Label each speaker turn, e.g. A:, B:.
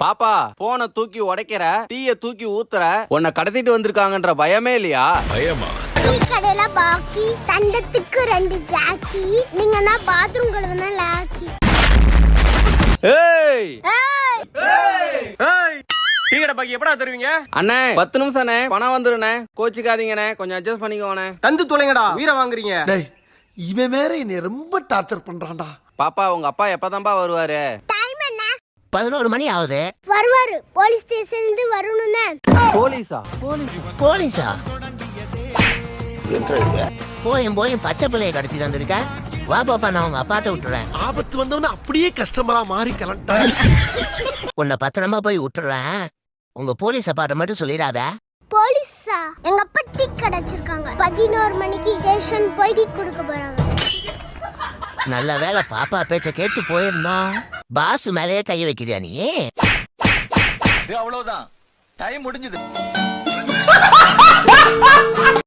A: பாப்பா போனை தூக்கி உடைக்கிற, டீய தூக்கி ஊத்துற, உன்னை கடத்திட்டு வந்திருக்காங்கன்ற பயமே இல்லையா?
B: பயமா?
C: டீ கடையில பாக்கி, தண்டத்துக்கு 2 ஜாக்கி, நீங்க தான் பாத்ரூம் கழுவுனா லாக்கி.
A: ஏய்
D: ஏய் டீ கடை பாக்கி எப்படா தருவீங்க?
A: அண்ணே 10 நிமிஷம்ண்ணே, பணம் வந்துருண்ணே, கோச்சிக்காதீங்கண்ணே, கொஞ்சம் அட்ஜஸ்ட் பண்ணிக்கோண்ணே.
D: தந்து தொலைங்கடா, உயிரை வாங்குறீங்க.
E: டேய் இவன் வேற என்னை ரொம்ப டார்ச்சர் பண்றான்டா.
A: பாப்பா உங்க அப்பா எப்பதான்பா வருவாரு?
C: டைம் என்ன?
F: 11 மணி ஆகுது.
C: வருவாரு, போலீஸ் ஸ்டேஷன்ல இருந்து வரணும்னே.
A: போலீஸா?
F: போலீஸா? போயும் பச்சை பிள்ளைய கடத்தி வந்திருக்க. வா பாப்பா, நான் உங்க அப்பாட்ட விட்டுறேன்.
E: ஆபத்து வந்தவன அப்படியே கஸ்டமரா மாறி கலண்டான்.
F: உன்னை பத்திரமா போய் விட்டுறேன். உங்க போலீஸ் அப்பாட்ட மட்டும் சொல்லிடாத.
C: போலீஸா? எங்க அப்பா டீ கடை வச்சிருக்காங்க. 11 மணிக்கு ஸ்டேஷன் போய் டீ கொடுக்க போறாங்க.
F: நல்ல வேலை பாப்பா பேச்ச கேட்டு போயிருந்தோம். பாஸ் மேலேயே கை வைக்கிறியா நீ?
G: அவ்வளவுதான், டைம் முடிஞ்சது.